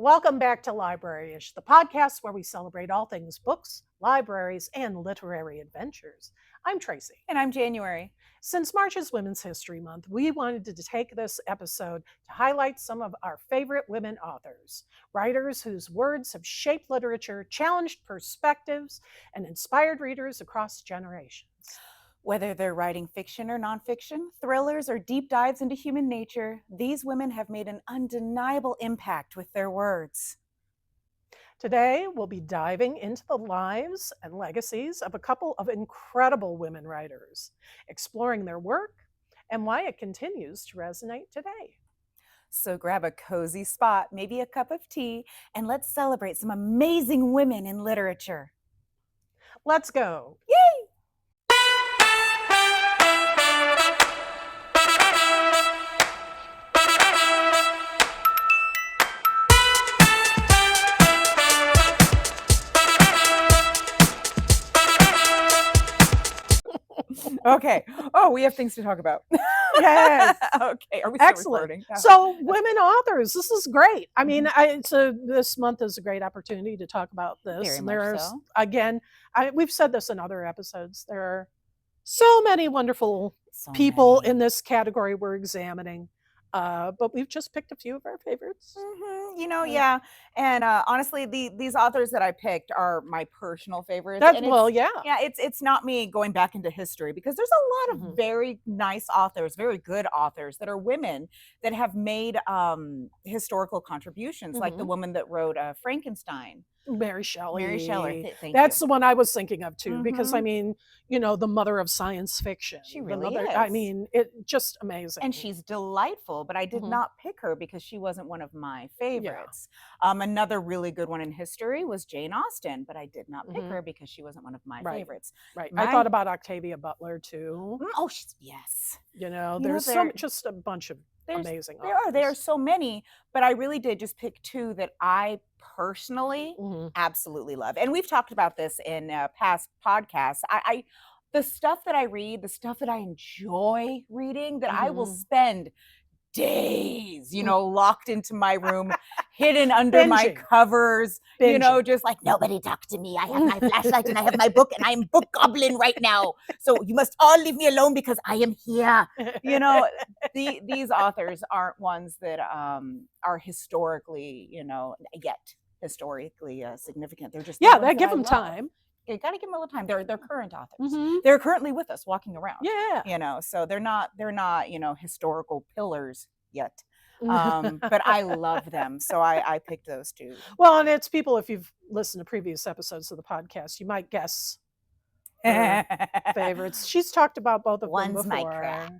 Welcome back to Libraryish, the podcast where we celebrate all things books, libraries, and literary adventures. I'm Tracy. And I'm January. Since March is Women's History Month, we wanted to take this episode to highlight some of our favorite women authors, writers whose words have shaped literature, challenged perspectives, and inspired readers across generations. Whether they're writing fiction or nonfiction, thrillers, or deep dives into human nature, these women have made an undeniable impact with their words. Today, we'll be diving into the lives and legacies of a couple of incredible women writers, exploring their work and why it continues to resonate today. So grab a cozy spot, maybe a cup of tea, and let's celebrate some amazing women in literature. Let's go. Yay! Okay. Oh, we have things to talk about. Yes. Okay. Are we still Excellent. recording? So, women authors, this is great. I mean, this month is a great opportunity to talk about this. Very And much there's, so. again, we've said this in other episodes. There are so many wonderful So people many. in this category we're examining. But we've just picked a few of our favorites. Yeah. And honestly, these authors that I picked are my personal favorites. That's and yeah. It's not me going back into history, because there's a lot of very nice authors, very good authors that are women that have made historical contributions, like the woman that wrote Frankenstein. Mary Shelley. Thank That's you. the one I was thinking of too, because I mean, the mother of science fiction. She really I is. mean, it just amazing. And she's delightful, but I did not pick her because she wasn't one of my favorites. Another really good one in history was Jane Austen, but I did not pick her because she wasn't one of my favorites. Right. I thought about Octavia Butler too. Oh, yes. There's just a bunch of amazing authors. There are so many, but I really did just pick two that I personally absolutely love. And we've talked about this in past podcasts. The stuff that I read, the stuff that I enjoy reading, that I will spend days, locked into my room, hidden under my covers, just like, nobody talk to me. I have my flashlight and I have my book and I am book goblin right now. So you must all leave me alone because I am here. These authors aren't ones that are historically, yet historically significant. They're just they give them time. You got to give them a little time. They're current authors. They're currently with us, walking around. Yeah. So they're not historical pillars yet. But I love them. So I picked those two. Well, and it's people, if you've listened to previous episodes of the podcast, you might guess favorites. She's talked about both of them before. My crack.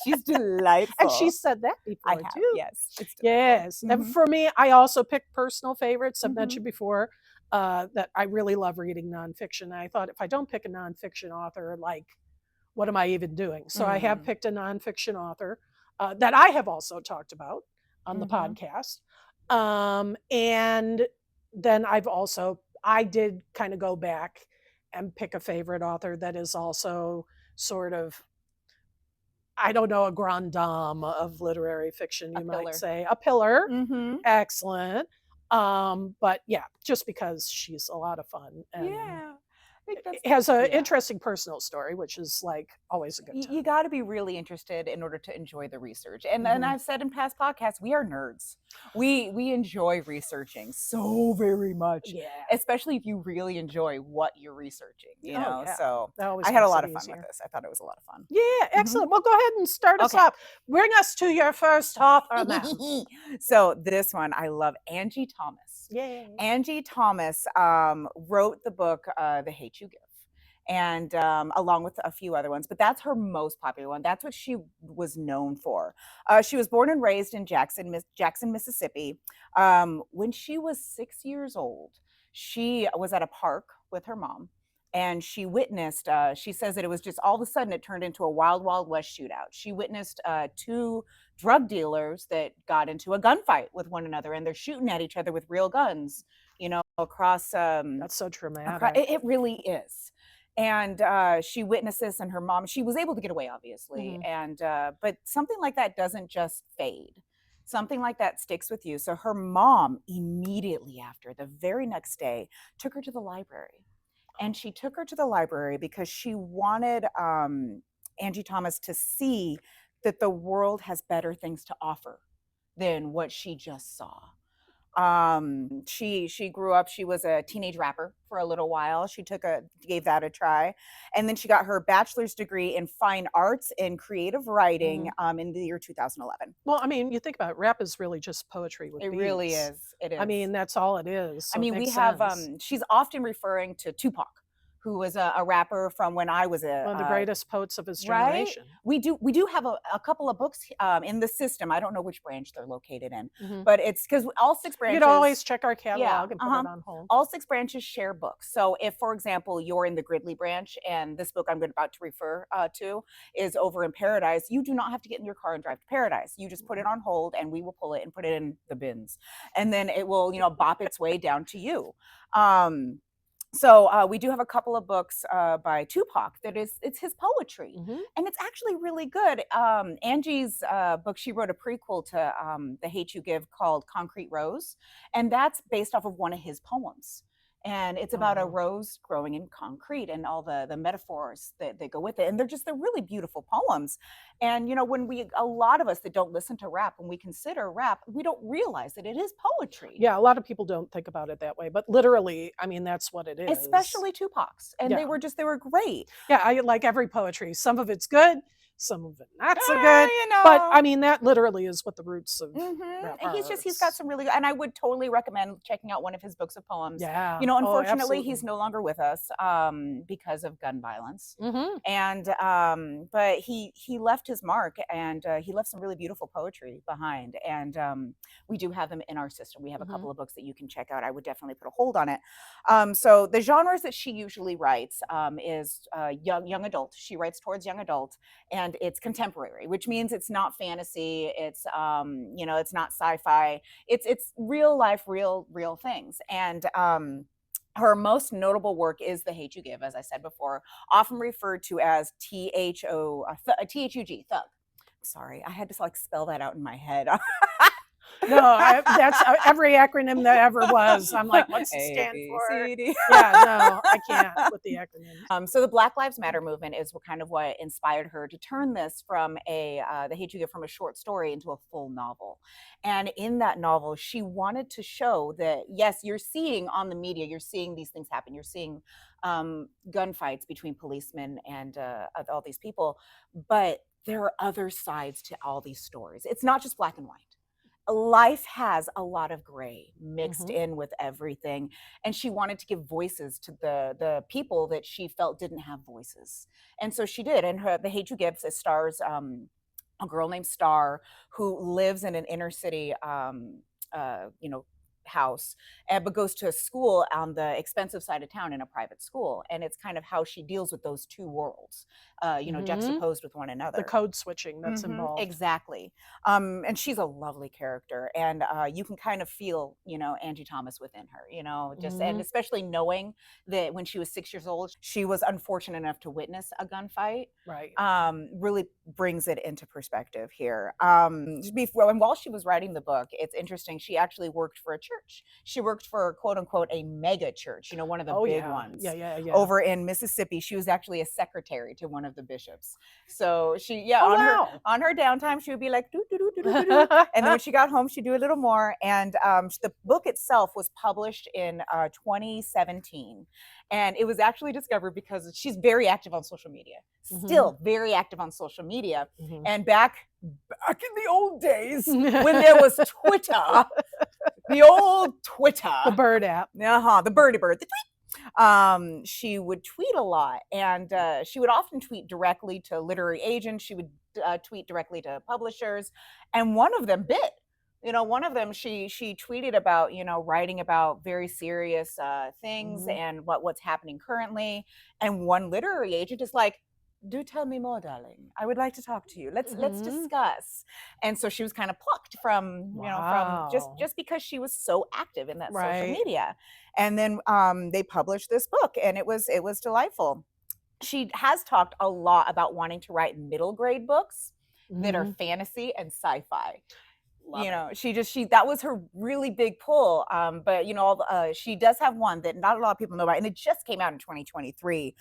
She's delightful. And she said that before too. Yes. Yes. And for me, I also picked personal favorites. I've mentioned before that I really love reading nonfiction. And I thought, if I don't pick a nonfiction author, like, what am I even doing? So I have picked a nonfiction author that I have also talked about on the podcast. And then I did kind of go back and pick a favorite author that is also sort of, I don't know, a grande dame of literary fiction, you might say. A pillar. Excellent. But yeah, just because she's a lot of fun. And it has an interesting personal story, which is like always a good time. You got to be really interested in order to enjoy the research. And then I've said in past podcasts, we are nerds. We enjoy researching so very much. Yeah. Especially if you really enjoy what you're researching, So I had a lot of fun with this. I thought it was a lot of fun. Yeah, excellent. Well, go ahead and start us up. Bring us to your first author now. So this one, I love Angie Thomas. Yay. Angie Thomas wrote the book The Hate You Give, and along with a few other ones, but that's her most popular one. That's what she was known for. She was born and raised in Jackson, Mississippi. When she was 6 years old, she was at a park with her mom, and she witnessed, she says that it was just all of a sudden it turned into a wild, wild west shootout. She witnessed two drug dealers that got into a gunfight with one another, and they're shooting at each other with real guns, across. That's so traumatic. It really is. And she witnessed this, and her mom, she was able to get away, obviously. And but something like that doesn't just fade. something like that sticks with you. So her mom immediately after, the very next day, took her to the library. And she took her to the library because she wanted Angie Thomas to see that the world has better things to offer than what she just saw. She grew up, she was a teenage rapper for a little while. She gave that a try, and then she got her bachelor's degree in fine arts and creative writing in the year 2011. Well, I mean, you think about it, rap is really just poetry with It beats. really is. It is. I mean, that's all it is. So I mean, we have she's often referring to Tupac, who was a rapper from when I was one of the greatest poets of his generation. Right? We do have a couple of books in the system. I don't know which branch they're located in, Mm-hmm. but it's because all 6 branches. You could always check our catalog and put it on hold. All 6 branches share books. So if, for example, you're in the Gridley branch and this book I'm about to refer to is over in Paradise, you do not have to get in your car and drive to Paradise. You just put it on hold and we will pull it and put it in the bins. And then it will, bop its way down to you. So we do have a couple of books by Tupac it's his poetry, and it's actually really good. Angie's book, she wrote a prequel to The Hate You Give called Concrete Rose, and that's based off of one of his poems. And it's about a rose growing in concrete and all the metaphors that go with it. And they're really beautiful poems. And, when a lot of us that don't listen to rap, when we consider rap, we don't realize that it is poetry. Yeah, a lot of people don't think about it that way, but literally, I mean, that's what it is. Especially Tupac's. And they were great. Yeah, I like every poetry. Some of it's good, some of it not so good. But I mean, that literally is what the roots of rap are. He's got some really good, and I would totally recommend checking out one of his books of poems. Yeah. Unfortunately, he's no longer with us because of gun violence. And but he left his mark, and he left some really beautiful poetry behind. And we do have him in our system. We have a couple of books that you can check out. I would definitely put a hold on it. So the genres that she usually writes is young adult. She writes towards young adult, and it's contemporary, which means it's not fantasy. It's it's not sci-fi. It's real life, real things. And her most notable work is The Hate You Give, as I said before, often referred to as THUG, thug. Sorry, I had to spell that out in my head. No, that's every acronym that ever was. I'm like, what's it stand for? Yeah, no, I can't with the acronym. So the Black Lives Matter movement is what inspired her to turn this from The Hate You Give from a short story into a full novel. And in that novel, she wanted to show that, yes, you're seeing on the media, you're seeing these things happen. You're seeing gunfights between policemen and all these people, but there are other sides to all these stories. It's not just black and white. Life has a lot of gray mixed in with everything, and she wanted to give voices to the people that she felt didn't have voices, and so she did. And The Hate You Give stars a girl named Star who lives in an inner city house, but goes to a school on the expensive side of town in a private school. And it's kind of how she deals with those two worlds, juxtaposed with one another. The code switching that's involved. Exactly. And she's a lovely character. And you can kind of feel, Angie Thomas within her, and especially knowing that when she was 6 years old, she was unfortunate enough to witness a gunfight. Right. Really brings it into perspective here. And while she was writing the book, it's interesting. She actually worked for a church. She worked for, quote unquote, a mega church, one of the big ones. Yeah. Over in Mississippi. She was actually a secretary to one of the bishops. So she, on her downtime, she would be like, do, do, do, do, do, do. And then when she got home, she'd do a little more. And the book itself was published in 2017. And it was actually discovered because she's very active on social media, still very active on social media. And back in the old days when there was Twitter, the old Twitter, the bird app, the birdie bird, the tweet. She would tweet a lot, and she would often tweet directly to literary agents. She would tweet directly to publishers, and one of them bit. One of them, she tweeted about, writing about very serious things and what's happening currently. And one literary agent is like, do tell me more, darling. I would like to talk to you. Let's discuss. And so she was kind of plucked from, from just because she was so active in that social media. And then they published this book, and it was delightful. She has talked a lot about wanting to write middle grade books that are fantasy and sci-fi. Love You it. know, that was her really big pull. But she does have one that not a lot of people know about, and it just came out in 2023,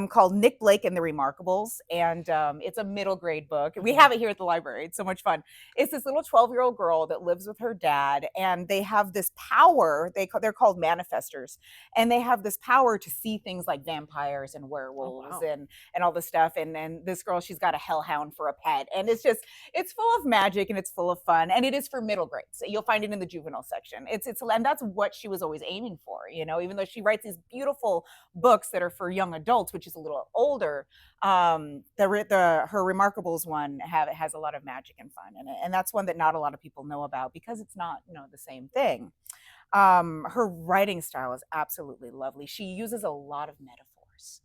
called Nick Blake and the Remarkables, and it's a middle grade book. We have it here at the library. It's so much fun. It's this little 12-year-old girl that lives with her dad, and they have this power. They're called manifestors, and they have this power to see things like vampires and werewolves, wow. and all this stuff. And then this girl, she's got a hellhound for a pet, and it's full of magic and it's full of fun, and it is for middle grades. You'll find it in the juvenile section. And that's what she was always aiming for, even though she writes these beautiful books that are for young adults, which is a little older. Her Remarkables one has a lot of magic and fun in it, and that's one that not a lot of people know about because it's not the same thing. Her writing style is absolutely lovely. She uses a lot of metaphors.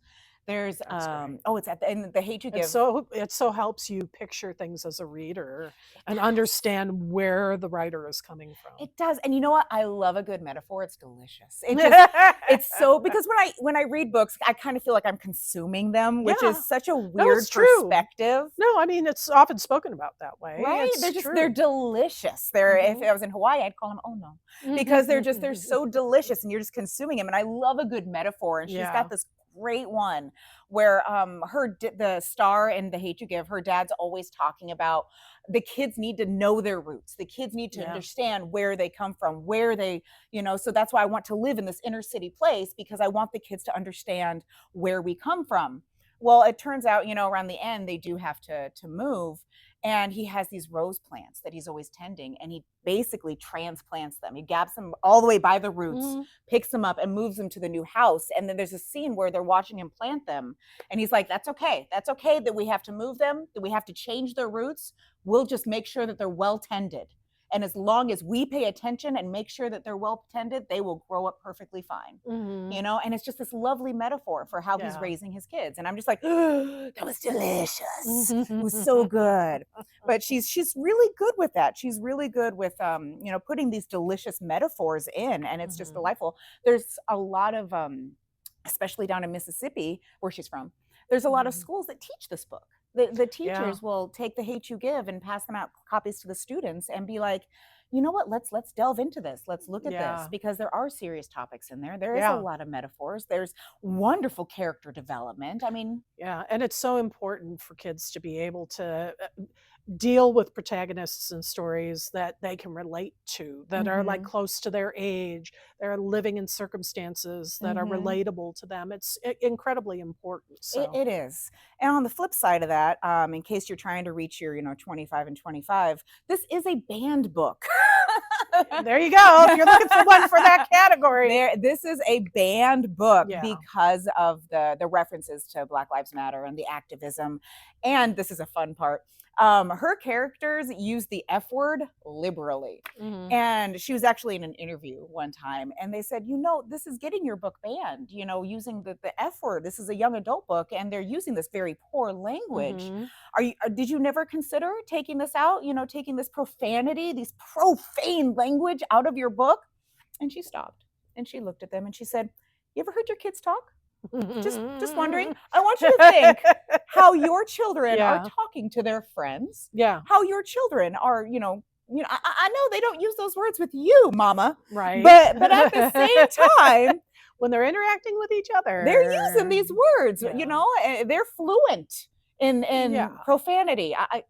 There's it's at the end, the Hate You Give. It so helps you picture things as a reader and understand where the writer is coming from. It does. And you know what? I love a good metaphor. It's delicious. It's so, because when I read books, I kind of feel like I'm consuming them, which is such a weird perspective. No, I mean, it's often spoken about that way. Right? They're delicious. If I was in Hawaii, I'd call them oh no, because they're so delicious, and you're just consuming them. And I love a good metaphor. And she's got this great one where the star in The Hate You Give, her dad's always talking about the kids need to know their roots. The kids need to understand where they come from, where they, so that's why I want to live in this inner city place, because I want the kids to understand where we come from. Well, it turns out, around the end, they do have to move. And he has these rose plants that he's always tending, and he basically transplants them. He gaps them all the way by the roots, picks them up, and moves them to the new house. And then there's a scene where they're watching him plant them. And he's like, that's okay. That's okay that we have to move them, that we have to change their roots. We'll just make sure that they're well tended. And as long as we pay attention and make sure that they're well tended, they will grow up perfectly fine. And it's just this lovely metaphor for how he's raising his kids. And I'm just like, oh, that was delicious. It was so good. But she's really good with that. She's really good with putting these delicious metaphors in, and it's just delightful. There's a lot of especially down in Mississippi, where she's from, there's a lot of schools that teach this book. The teachers will take The Hate You Give and pass them out copies to the students and be like, you know what, let's delve into this. Let's look at this, because there are serious topics in there. There is a lot of metaphors. There's wonderful character development. I mean, and it's so important for kids to be able to deal with protagonists and stories that they can relate to, that are like close to their age, they're living in circumstances that are relatable to them. It's incredibly important. So. It is. And on the flip side of that, in case you're trying to reach your 25 and 25, this is a banned book. There you go. If you're looking for one for that category. This is a banned book because of the references to Black Lives Matter and the activism. And this is a fun part. Her characters use the F word liberally. And she was actually in an interview one time, and they said, this is getting your book banned, using the F word. This is a young adult book, and they're using this very poor language. Did you never consider taking this out, taking this profanity, this profane language out of your book? And she stopped, and she looked at them, and she said, you ever heard your kids talk? Just wondering. I want you to think how your children are talking to their friends. How your children are, I know they don't use those words with you, Mama. Right. But at the same time, when they're interacting with each other, they're using these words. They're fluent in profanity. I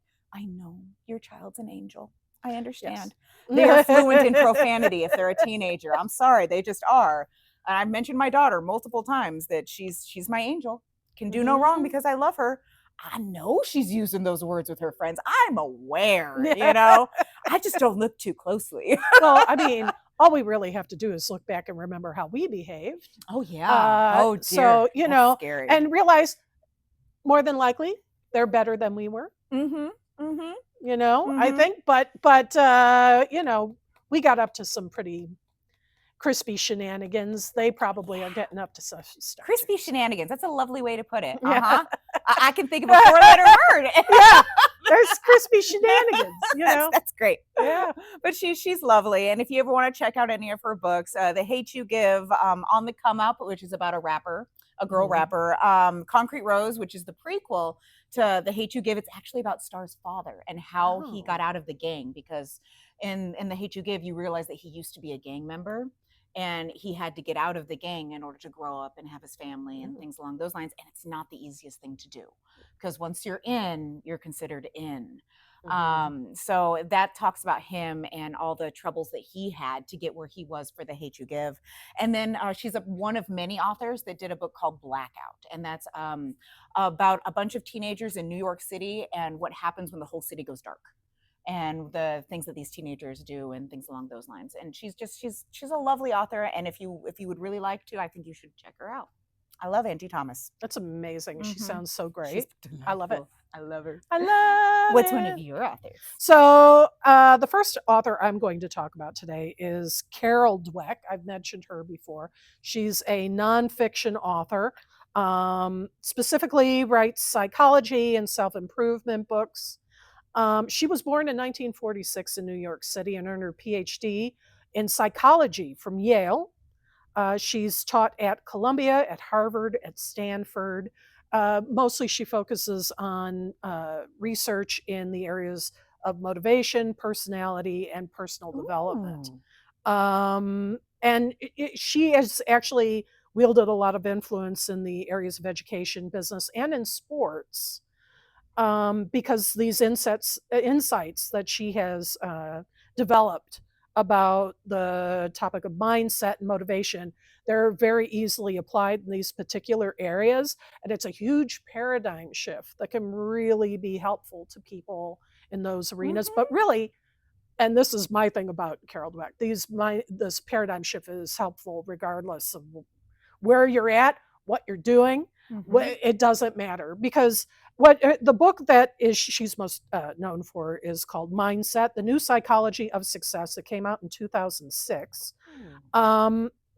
know your child's an angel. I understand. They are fluent in profanity if they're a teenager. I'm sorry, they just are. And I've mentioned my daughter multiple times that she's my angel, can do no wrong because I love her. I know she's using those words with her friends. I'm aware, I just don't look too closely. Well, I mean, all we really have to do is look back and remember how we behaved. Oh, yeah. Oh, dear. So, That's scary. And realize more than likely they're better than we were. I think, but we got up to some pretty crispy shenanigans. They probably are getting up to such stuff. Crispy shenanigans. That's a lovely way to put it. I can think of a 4-letter word. There's crispy shenanigans. That's great. Yeah, but she's lovely. And if you ever want to check out any of her books, The Hate You Give, On the Come Up, which is about a girl rapper, Concrete Rose, which is the prequel to The Hate You Give. It's actually about Star's father and how he got out of the gang, because in The Hate You Give, you realize that he used to be a gang member, and he had to get out of the gang in order to grow up and have his family and things along those lines. And it's not the easiest thing to do, because once you're in, you're considered in. So that talks about him and all the troubles that he had to get where he was for The Hate You Give. And then she's one of many authors that did a book called Blackout, and that's about a bunch of teenagers in New York City and what happens when the whole city goes dark, and the things that these teenagers do and things along those lines. And she's a lovely author, and if you would really like to, I think you should check her out. I love Angie Thomas. That's amazing. She sounds so great. I love it. I love her. I love What's it. one of your authors? So the first author I'm going to talk about today is Carol Dweck. I've mentioned her before. She's a nonfiction author, specifically writes psychology and self-improvement books. She was born in 1946 in New York City and earned her PhD in psychology from Yale. She's taught at Columbia, at Harvard, at Stanford. Mostly she focuses on research in the areas of motivation, personality, and personal development. And she has actually wielded a lot of influence in the areas of education, business, and in sports, because these insights that she has developed about the topic of mindset and motivation, they're very easily applied in these particular areas. And it's a huge paradigm shift that can really be helpful to people in those arenas. But really, and this is my thing about Carol Dweck, this paradigm shift is helpful regardless of where you're at, what you're doing. It doesn't matter, because what the book that she's most known for is called Mindset: The New Psychology of Success. It came out in 2006.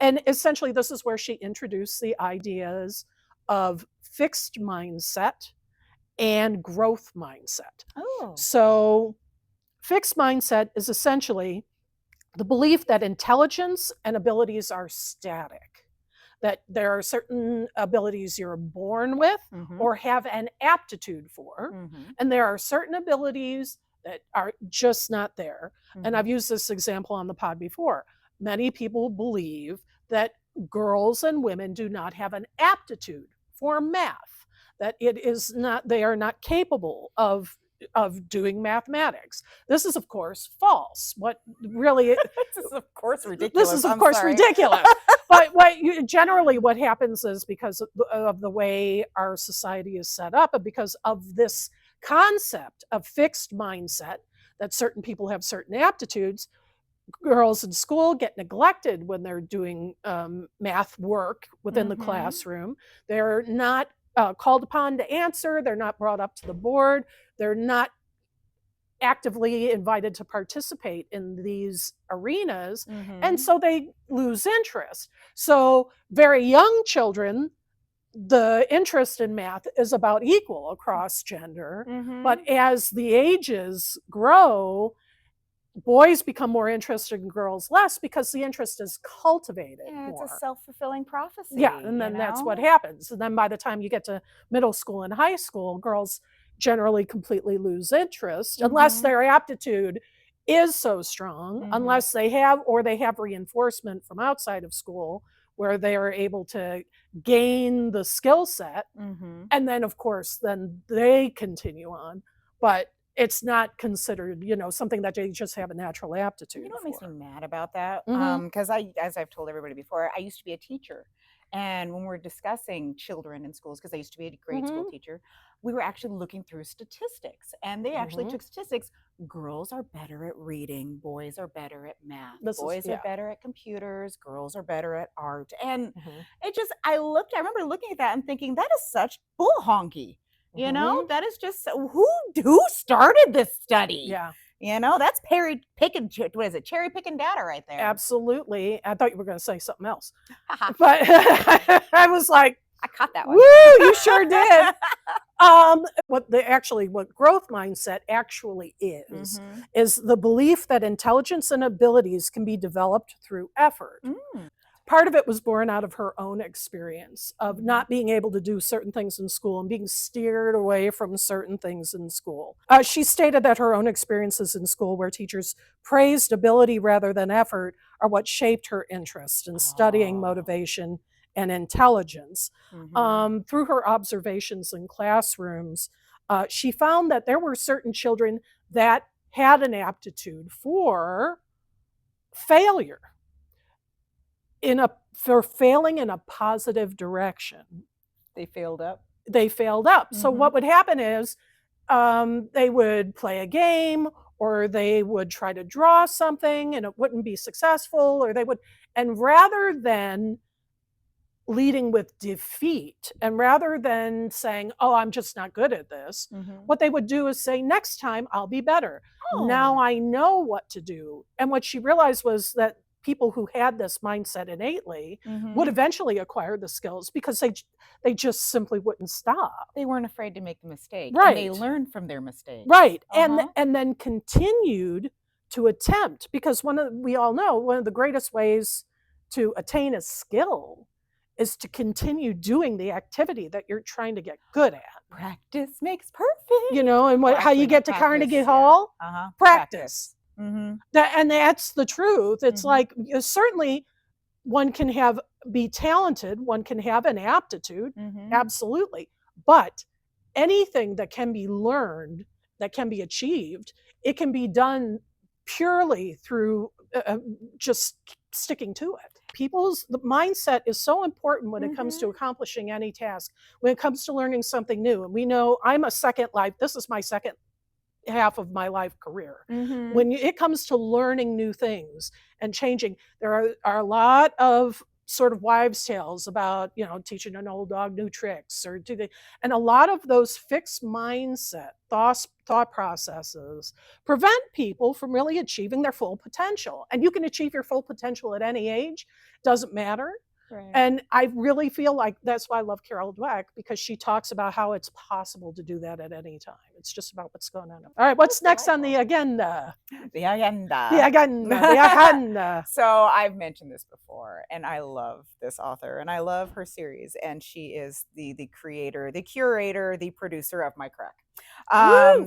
And essentially, this is where she introduced the ideas of fixed mindset and growth mindset. So fixed mindset is essentially the belief that intelligence and abilities are static, that there are certain abilities you're born with or have an aptitude for, and there are certain abilities that are just not there. And I've used this example on the pod before. Many people believe that girls and women do not have an aptitude for math, that they are not capable of doing mathematics. This is, of course, false. What really this is, of course, ridiculous. This is, of course, ridiculous. But generally what happens is, because of the way our society is set up, and because of this concept of fixed mindset, that certain people have certain aptitudes, girls in school get neglected when they're doing math work within the classroom. They're not called upon to answer. They're not brought up to the board. They're not actively invited to participate in these arenas. And so they lose interest. So very young children, the interest in math is about equal across gender. But as the ages grow, boys become more interested in girls less, because the interest is cultivated more. It's a self-fulfilling prophecy. Yeah, and then that's what happens. And then by the time you get to middle school and high school, girls generally completely lose interest, unless their aptitude is so strong, unless they have reinforcement from outside of school where they are able to gain the skill set. And then, of course, then they continue on. But it's not considered, something that they just have a natural aptitude. You know what makes me mad about that? Because as I've told everybody before, I used to be a teacher. And when we're discussing children in schools, because I used to be a grade school teacher, we were actually looking through statistics. And they actually took statistics. Girls are better at reading. Boys are better at math. Boys are better at computers. Girls are better at art. And I remember looking at that and thinking, that is such bull honky. That is just, who started this study? Yeah. That's cherry picking data right there. Absolutely. I thought you were going to say something else. But I was like, I caught that one. Woo, you sure did. What growth mindset actually is the belief that intelligence and abilities can be developed through effort. part of it was born out of her own experience of not being able to do certain things in school and being steered away from certain things in school. She stated that her own experiences in school, where teachers praised ability rather than effort, are what shaped her interest in studying motivation and intelligence. Through her observations in classrooms, she found that there were certain children that had an aptitude for failure, for failing in a positive direction. They failed up. So what would happen is they would play a game, or they would try to draw something and it wouldn't be successful, and rather than leading with defeat, and rather than saying, oh, I'm just not good at this, what they would do is say, next time I'll be better. Now I know what to do. And what she realized was that people who had this mindset innately would eventually acquire the skills, because they just simply wouldn't stop. They weren't afraid to make the mistake. Right. And they learned from their mistakes. Right. And then continued to attempt, because we all know one of the greatest ways to attain a skill is to continue doing the activity that you're trying to get good at. Practice makes perfect. And how you get to Carnegie Hall? Practice. And that's the truth. It's like, certainly one can be talented, one can have an aptitude, absolutely. But anything that can be learned, that can be achieved, it can be done purely through just sticking to it. The mindset is so important when it comes to accomplishing any task, when it comes to learning something new. And we know this is my second half of my life career. When it comes to learning new things and changing, there are a lot of sort of wives' tales about, teaching an old dog new tricks, and a lot of those fixed mindset thought processes prevent people from really achieving their full potential. And you can achieve your full potential at any age, doesn't matter. Right. And I really feel like that's why I love Carol Dweck, because she talks about how it's possible to do that at any time. It's just about what's going on. All right, what's next on the agenda? The agenda. The agenda. So I've mentioned this before, and I love this author, and I love her series. And she is the creator, the curator, the producer of my crack.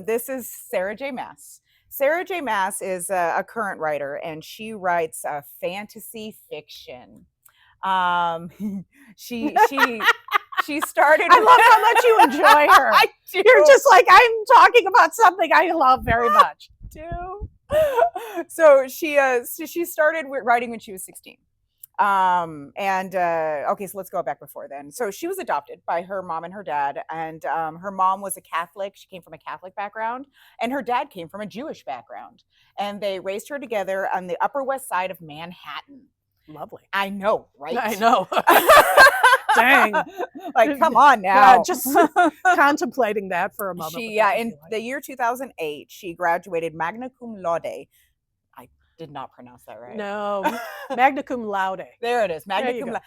This is Sarah J. Maas. Sarah J. Maas is a current writer, and she writes fantasy fiction. She started. I love how much you enjoy her. I do. You're just like, I'm talking about something I love very much. So she started writing when she was 16. Okay, so let's go back before then. So she was adopted by her mom and her dad, and her mom was a Catholic. She came from a Catholic background, and her dad came from a Jewish background, and they raised her together on the Upper West Side of Manhattan. Lovely. I know, right? I know. Dang. Like, come on now. Yeah, just contemplating that for a moment. In the year 2008, she graduated magna cum laude. I did not pronounce that right. No, magna cum laude. There it is, magna cum laude.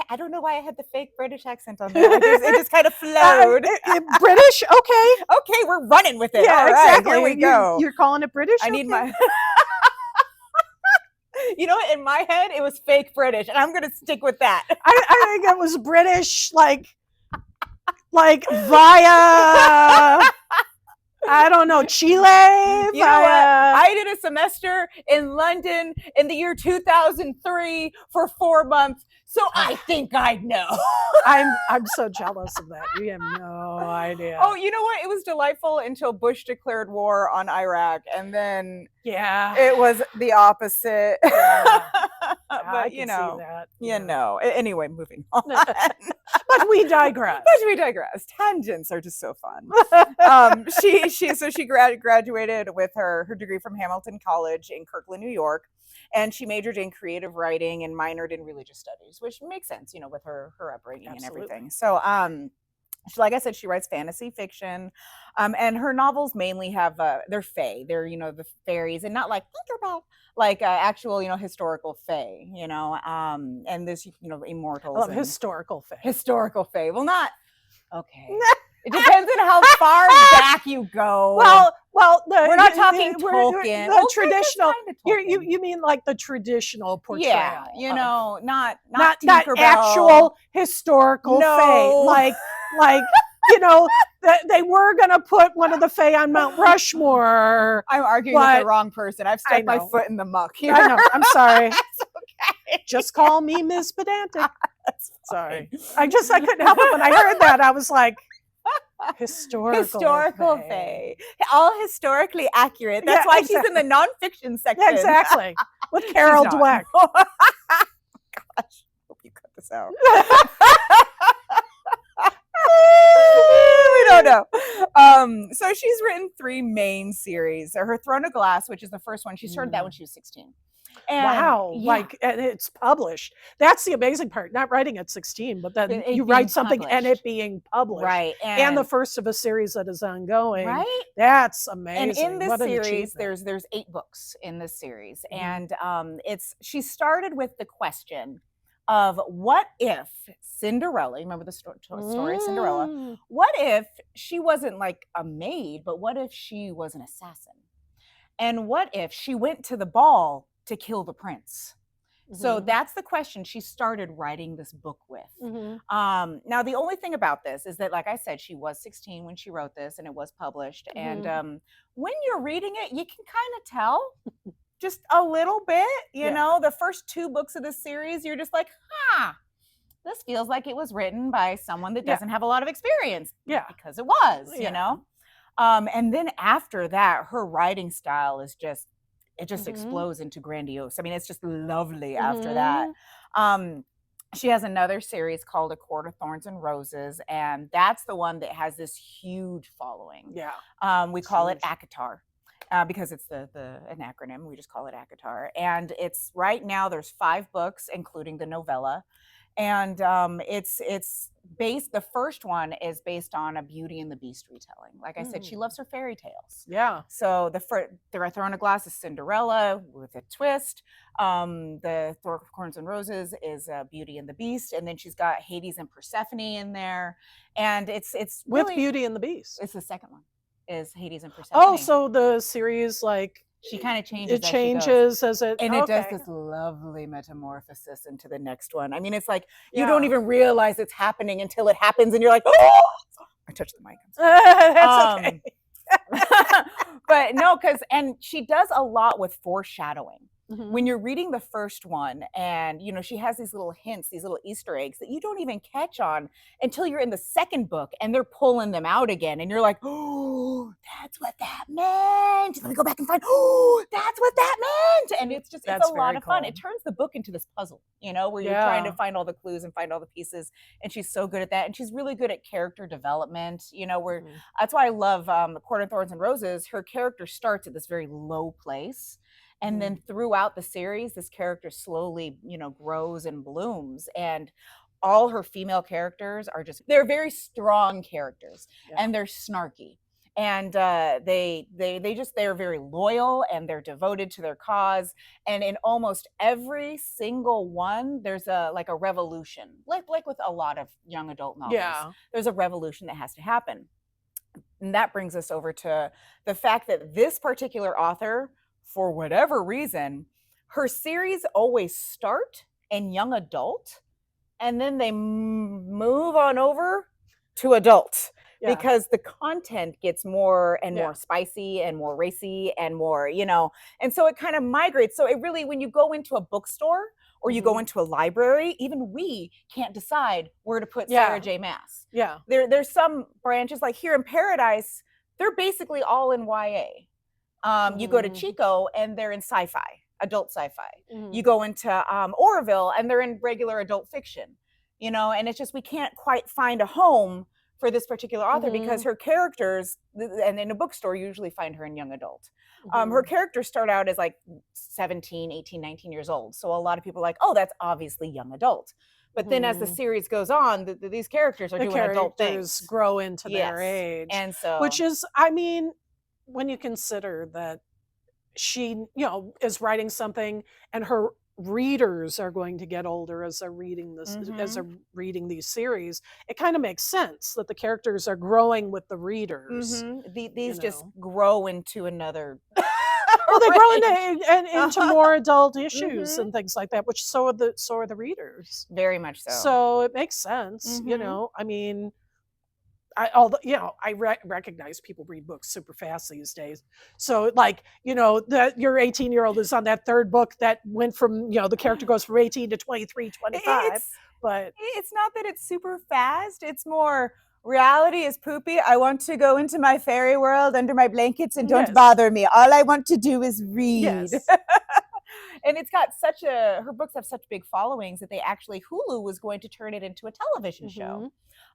I don't know why I had the fake British accent on there. It just kind of flowed. British? Okay. Okay, we're running with it. Yeah, all right, exactly. Here we go. You're calling it British? I need my... You know what? In my head, it was fake British, and I'm going to stick with that. I think it was British, like via, I don't know, Chile? You know what? I did a semester in London in the year 2003 for 4 months, so I think I know. I'm so jealous of that. You have no idea. Oh, you know what? It was delightful until Bush declared war on Iraq, and then it was the opposite. Yeah. But see that. Anyway, moving on. But we digress. Tangents are just so fun. She graduated with her degree from Hamilton College in Kirkland, New York. And she majored in creative writing and minored in religious studies, which makes sense, with her upbringing. Absolutely. And everything. So, like I said, she writes fantasy fiction, and her novels mainly have they're fae. They're the fairies, and not like Tinkerbell, like actual historical fae. And this immortals. I love historical fae. Historical fae. Well, not okay. It depends on how far back you go. Well, we're not talking Tolkien. The traditional. Tolkien. You mean like the traditional portrayal? Yeah, you know, not actual historical Fae, like you know, they were gonna put one of the Fae on Mount Rushmore. I'm arguing with the wrong person. I've stuck my foot in the muck here. I know. I'm sorry. It's okay. Just call me Miss Pedantic. Sorry. I couldn't help it when I heard that. I was like, historical Fae. All historically accurate. That's why she's in the nonfiction section. Yeah, exactly. With Carol Dweck. Gosh, hope you cut this out. We don't know. So she's written 3 main series. Her Throne of Glass, which is the first one, she started that when she was 16. And, wow, and it's published. That's the amazing part. Not writing at 16, but then you write something published. And it being published. Right. And the first of a series that is ongoing. Right. That's amazing. And in this series, there's 8 books in this series. And she started with the question of what if Cinderella, remember the story of Cinderella, what if she wasn't like a maid, but what if she was an assassin? And what if she went to the ball to kill the prince? So that's the question she started writing this book with. Now, the only thing about this is that, like I said, she was 16 when she wrote this and it was published. And when you're reading it, you can kind of tell just a little bit, you know, the first 2 books of this series, you're just like, this feels like it was written by someone that doesn't have a lot of experience. Yeah. Because it was, you know. And then after that, her writing style is just, it just explodes into grandiose. I mean, it's just lovely after that. She has another series called A Court of Thorns and Roses, and that's the one that has this huge following. Yeah. We call it ACOTAR. Because it's an acronym, we just call it ACOTAR. And it's right now there's 5 books, including the novella. And it's based, the first one is based on a Beauty and the Beast retelling. Like I said, she loves her fairy tales. Yeah. So the Throne of Glass is Cinderella with a twist. The Throne of Thorns and Roses is Beauty and the Beast. And then she's got Hades and Persephone in there. And it's really, with Beauty and the Beast. It's the second one. Is Hades and Persephone. Oh, so the series, like, she kind of changes. It changes as it, and it does this lovely metamorphosis into the next one. I mean, it's like you don't even realize it's happening until it happens, and you're like, oh! I touched the mic. That's okay. But no, and she does a lot with foreshadowing. When you're reading the first one and, you know, she has these little hints, these little Easter eggs that you don't even catch on until you're in the second book and they're pulling them out again. And you're like, oh, that's what that meant. Let me go back and find, oh, that's what that meant. And it's just, it's a lot of fun. It turns the book into this puzzle, you know, where you're trying to find all the clues and find all the pieces. And she's so good at that. And she's really good at character development, you know, where that's why I love The Court of Thorns and Roses. Her character starts at this very low place. And then throughout the series, this character slowly, you know, grows and blooms. And all her female characters are just, they're very strong characters and they're snarky. And they're very loyal and they're devoted to their cause. And in almost every single one, there's a revolution, like with a lot of young adult novels. Yeah. There's a revolution that has to happen. And that brings us over to the fact that this particular author, for whatever reason, her series always start in young adult and then they move on over to adult because the content gets more and more spicy and more racy and more, you know, and so it kind of migrates. So it really, when you go into a bookstore or you go into a library, even we can't decide where to put Sarah J. Maas. Yeah. There's some branches, like here in Paradise, they're basically all in YA. You go to Chico and they're in sci-fi, adult sci-fi. You go into Oroville and they're in regular adult fiction, you know, and it's just, we can't quite find a home for this particular author because her characters, and in a bookstore, you usually find her in young adult. Her characters start out as like 17, 18, 19 years old. So a lot of people are like, oh, that's obviously young adult. But then as the series goes on, these characters are doing adult things. Grow into their age. And so, which is, I mean, when you consider that she, you know, is writing something and her readers are going to get older as they're reading this, as they're reading these series, it kind of makes sense that the characters are growing with the readers. These just grow into another. Well, they grow into more adult Mm-hmm. issues and things like that, which so are the readers. Very much so. So it makes sense, you know. I mean, I recognize people read books super fast these days. So like, you know, that your 18-year-old is on that third book that went from, you know, the character goes from 18 to 23, 25. But it's not that it's super fast. It's more reality is poopy. I want to go into my fairy world under my blankets and don't bother me. All I want to do is read. Yes. And it's got her books have such big followings that they actually, Hulu was going to turn it into a television show.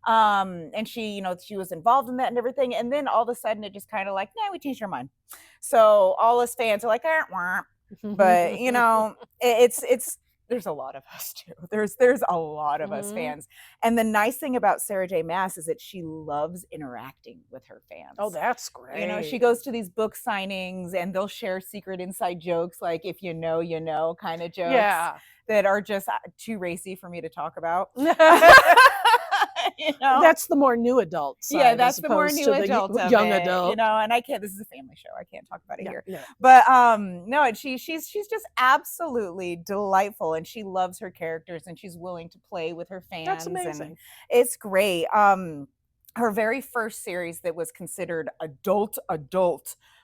And she, you know, she was involved in that and everything. And then all of a sudden it just kind of like, we changed our mind. So all us fans are like, but you know, it's, there's a lot of us too. There's a lot of us fans. And the nice thing about Sarah J. Maas is that she loves interacting with her fans. Oh, that's great. You know, she goes to these book signings and they'll share secret inside jokes, like if you know, you know, kind of jokes that are just too racy for me to talk about. You know? That's the more new adult side. That's the more new adult of young it, adult. you know, and I can't, this is a family show. I can't talk about it here. Yeah. But no, she's just absolutely delightful, and she loves her characters and she's willing to play with her fans. That's amazing. And it's great. Her very first series that was considered adult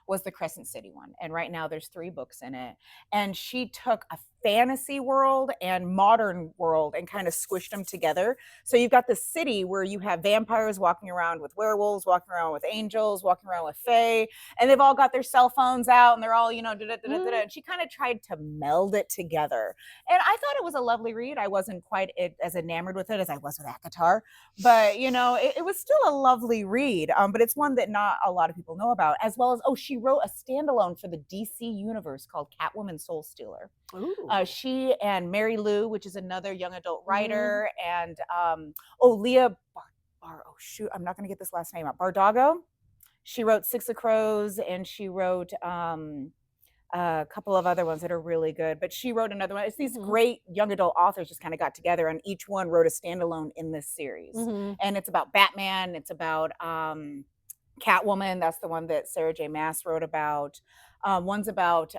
was the Crescent City one. And right now there's 3 books in it. And she took a fantasy world and modern world and kind of squished them together. So you've got the city where you have vampires walking around with werewolves, walking around with angels, walking around with fae, and they've all got their cell phones out and they're all, you know, and she kind of tried to meld it together. And I thought it was a lovely read. I wasn't quite as enamored with it as I was with ACOTAR, but you know, it was still a lovely read. But it's one that not a lot of people know about, as well as, she wrote a standalone for the DC universe called Catwoman Soul Stealer. She and Mary Lou, which is another young adult writer, and Leah I'm not going to get this last name up. Bardago. She wrote Six of Crows, and she wrote a couple of other ones that are really good. But she wrote another one. It's these great young adult authors just kind of got together, and each one wrote a standalone in this series. And it's about Batman. It's about Catwoman. That's the one that Sarah J. Maas wrote about. One's about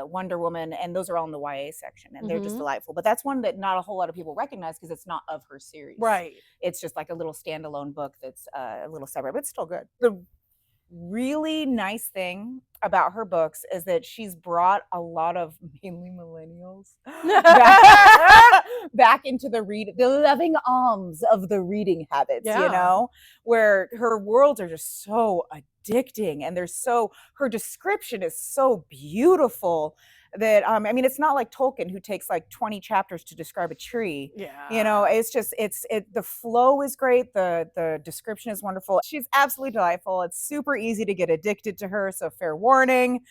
Wonder Woman, and those are all in the YA section, and they're just delightful. But that's one that not a whole lot of people recognize because it's not of her series. Right. It's just like a little standalone book that's a little separate, but it's still good. The really nice thing about her books is that she's brought a lot of mainly millennials back into the loving arms of the reading habits, you know, where her worlds are just so addicting, and her description is so beautiful that I mean, it's not like Tolkien, who takes like 20 chapters to describe a tree. You know, it's just the flow is great, the description is wonderful. She's absolutely delightful. It's super easy to get addicted to her, so fair warning.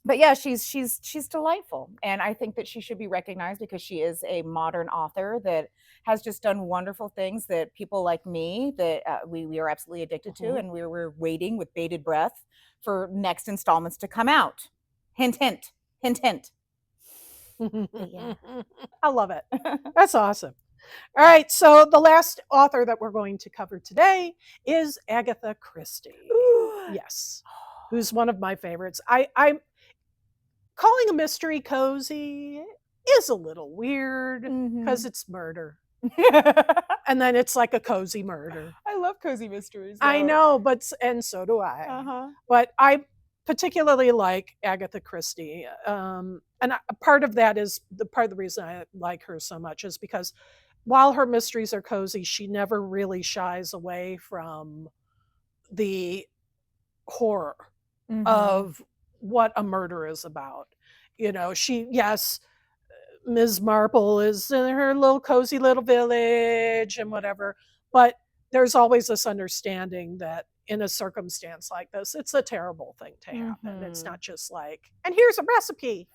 But yeah, she's delightful, and I think that she should be recognized because she is a modern author that has just done wonderful things that people like me that we are absolutely addicted to, and we were waiting with bated breath for next installments to come out. Hint, hint, hint, hint. I love it. That's awesome. All right, so the last author that we're going to cover today is Agatha Christie. Yes, who's one of my favorites. I'm calling a mystery cozy is a little weird because it's murder. And then it's like a cozy murder. I love cozy mysteries. I know, and so do I. But I particularly like Agatha Christie. And part of that is part of the reason I like her so much is because while her mysteries are cozy, she never really shies away from the horror of what a murder is about. You know, Ms. Marple is in her little cozy little village and whatever, but there's always this understanding that in a circumstance like this, it's a terrible thing to happen. It's not just like, and here's a recipe.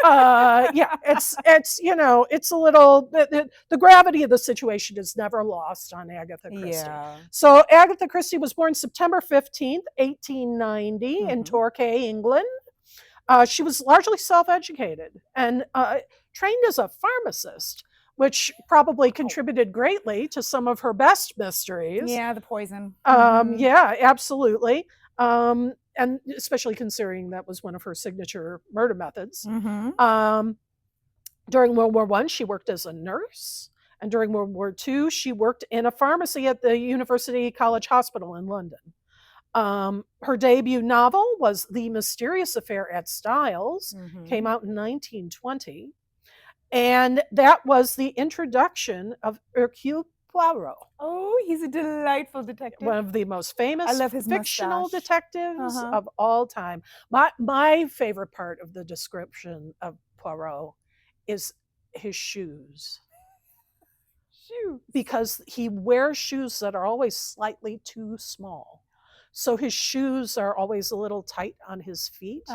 It's you know, it's a little, the gravity of the situation is never lost on Agatha Christie. So Agatha Christie was born September 15th, 1890 in Torquay, England. She was largely self-educated and trained as a pharmacist, which probably contributed greatly to some of her best mysteries. Yeah, the poison. Yeah, absolutely. And especially considering that was one of her signature murder methods. During World War I, she worked as a nurse. And during World War II, she worked in a pharmacy at the University College Hospital in London. Her debut novel was The Mysterious Affair at Styles, came out in 1920. And that was the introduction of Hercule Poirot. Oh, he's a delightful detective. One of the most famous fictional mustache. detectives of all time. My favorite part of the description of Poirot is his shoes. Because he wears shoes that are always slightly too small. So his shoes are always a little tight on his feet.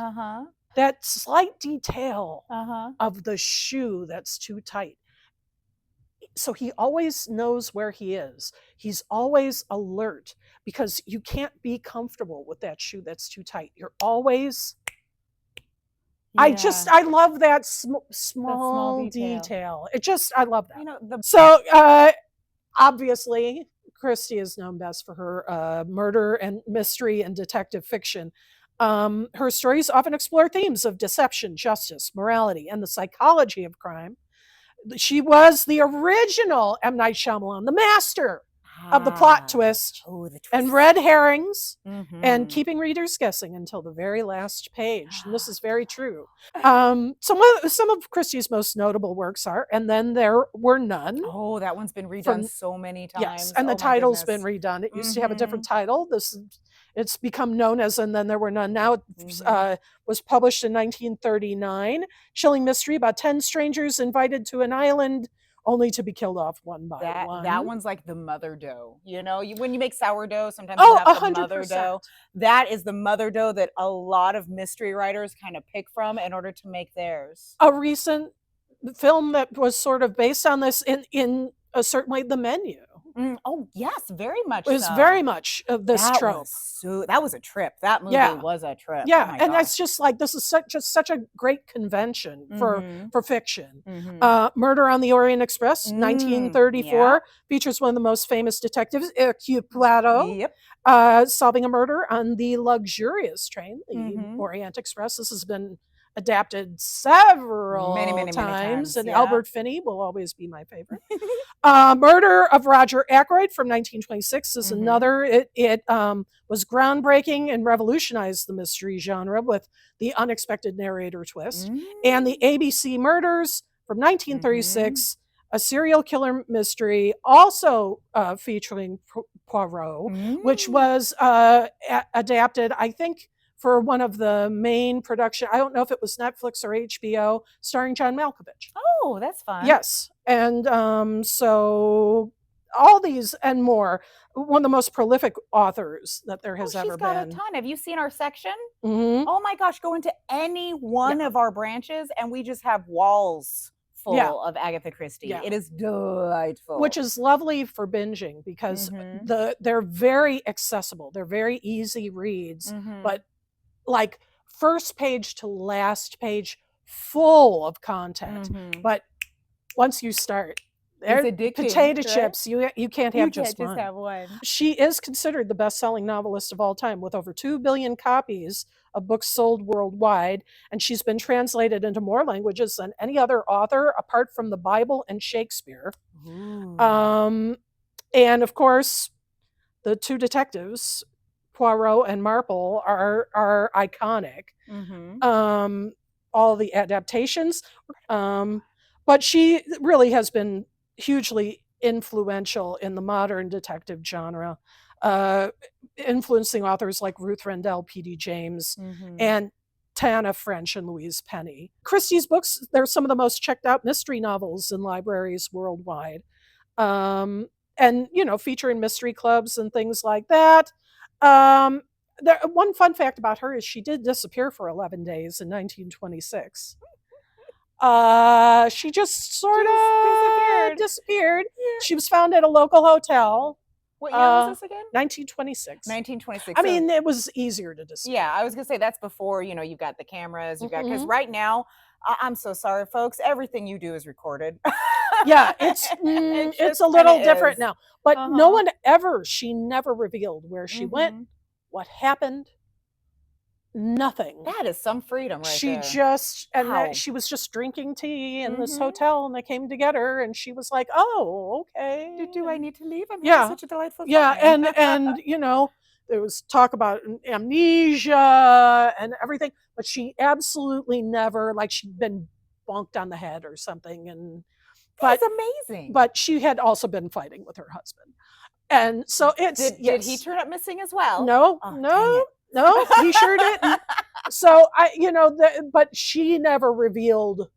That slight detail of the shoe that's too tight. So he always knows where he is. He's always alert because you can't be comfortable with that shoe that's too tight. You're always... Yeah. I love that small detail. I love that. You know, so obviously, Christie is known best for her murder and mystery and detective fiction. Her stories often explore themes of deception, justice, morality, and the psychology of crime. She was the original M. Night Shyamalan, the master of the plot twist, and red herrings, and keeping readers guessing until the very last page. And this is very true. Some of Christie's most notable works are And Then There Were None. Oh, that one's been redone so many times. Yes, and the title's been redone. It used to have a different title. It's become known as And Then There Were None. Now it was published in 1939. Chilling mystery about 10 strangers invited to an island only to be killed off one by one. That one's like the mother dough. You know, when you make sourdough, sometimes you have 100%. The mother dough. That is the mother dough that a lot of mystery writers kind of pick from in order to make theirs. A recent film that was sort of based on this in a certain way, The Menu. Oh yes, very much. It was very much of this trope. That was a trip. That movie was a trip. Yeah, and that's just like this is such a great convention for fiction. Murder on the Orient Express, 1934, features one of the most famous detectives, Hercule Poirot, solving a murder on the luxurious train, the Orient Express. This has been adapted several many times, and Albert Finney will always be my favorite. Murder of Roger Ackroyd from 1926 is another. It was groundbreaking and revolutionized the mystery genre with the unexpected narrator twist. And the ABC Murders from 1936, a serial killer mystery, also featuring Poirot, which was adapted, I think, for one of the main production. I don't know if it was Netflix or HBO, starring John Malkovich. Oh, that's fun. Yes. And so all these and more, one of the most prolific authors that there has ever been. She's got a ton. Have you seen our section? Oh my gosh, go into any one of our branches and we just have walls full of Agatha Christie. It is delightful. Which is lovely for binging because they're very accessible. They're very easy reads, but like first page to last page, full of content. But once you start, potato chips, you can't have just one. She is considered the best-selling novelist of all time with over 2 billion copies of books sold worldwide, and she's been translated into more languages than any other author apart from the Bible and Shakespeare. And of course, the two detectives, Poirot and Marple, are iconic. All the adaptations, but she really has been hugely influential in the modern detective genre, influencing authors like Ruth Rendell, P.D. James, and Tana French and Louise Penny. Christie's books, they're some of the most checked out mystery novels in libraries worldwide. And, you know, featuring mystery clubs and things like that. One fun fact about her is she did disappear for 11 days in 1926. She just sort of disappeared. She was found at a local hotel What year was this again? 1926. 1926. I mean, it was easier to distinguish. Yeah, I was gonna say that's before, you've got the cameras, because right now, I'm so sorry, folks, everything you do is recorded. Yeah, it's a little different now. But she never revealed where she went, what happened, nothing. That is some freedom right she there. just she was just drinking tea in this hotel, and they came to get her, and she was like, "Oh, okay. Do I need to leave? I'm having such a delightful time." and there was talk about amnesia and everything, but she absolutely never, like, she'd been bonked on the head or something, and that's amazing. But she had also been fighting with her husband, and so it's did he turn up missing as well? No, no, he sure didn't. So but she never revealed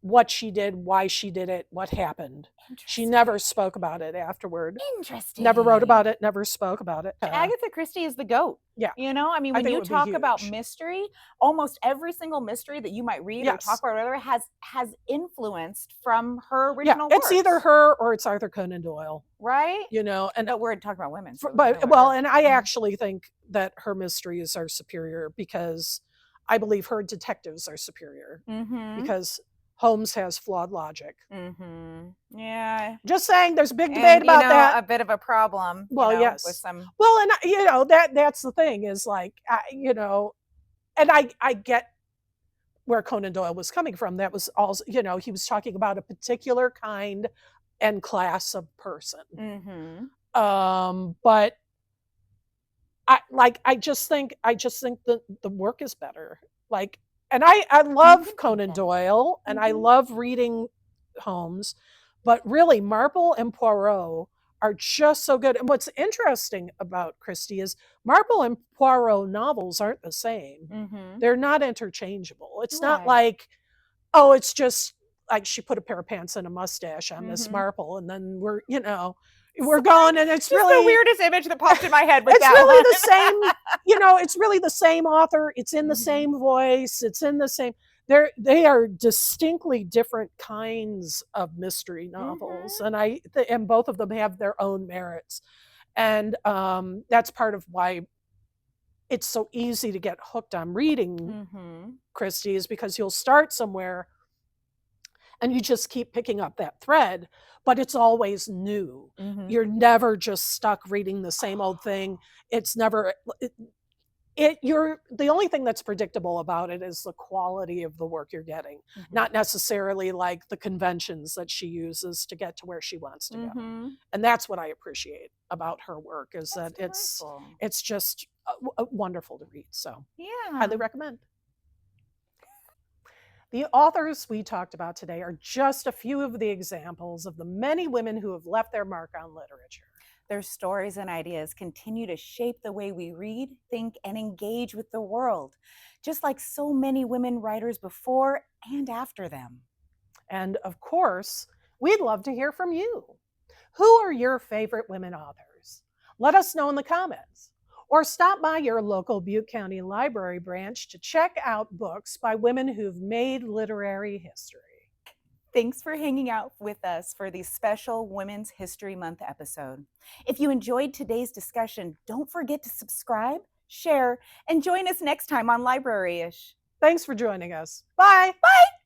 what she did, why she did it, what happened. She never spoke about it afterward. Interesting. Never wrote about it, never spoke about it. Agatha Christie is the GOAT. Yeah. I mean, when you talk about mystery, almost every single mystery that you might read or talk about or whatever has influenced from her original works. It's either her or it's Arthur Conan Doyle. Right? But we're talking about women. So and I actually think that her mysteries are superior, because I believe her detectives are superior, because Holmes has flawed logic. Yeah. Just saying, there's a big debate about that. A bit of a problem. Well, yes. With some. Well, and that's the thing is, like, and I get where Conan Doyle was coming from. That was also, he was talking about a particular kind and class of person. But I just think that the work is better. Like, and I love Conan Doyle, and I love reading Holmes, but really Marple and Poirot are just so good. And what's interesting about Christie is Marple and Poirot novels aren't the same. They're not interchangeable. It's not like, oh, it's just like she put a pair of pants and a mustache on Miss Marple, and then we're going, and it's just really the weirdest image that popped in my head. With it's that really one. the same. It's really the same author. It's in the same voice. It's in the same. They are distinctly different kinds of mystery novels, and both of them have their own merits, and that's part of why it's so easy to get hooked on reading Christie, is because you'll start somewhere and you just keep picking up that thread, but it's always new. You're never just stuck reading the same old thing. It's never the only thing that's predictable about it is the quality of the work you're getting, not necessarily like the conventions that she uses to get to where she wants to go. And that's what I appreciate about her work, is that it's just wonderful to read. So highly recommend. The authors we talked about today are just a few of the examples of the many women who have left their mark on literature. Their stories and ideas continue to shape the way we read, think, and engage with the world, just like so many women writers before and after them. And of course, we'd love to hear from you. Who are your favorite women authors? Let us know in the comments. Or stop by your local Butte County Library branch to check out books by women who've made literary history. Thanks for hanging out with us for the special Women's History Month episode. If you enjoyed today's discussion, don't forget to subscribe, share, and join us next time on Library-ish. Thanks for joining us. Bye. Bye.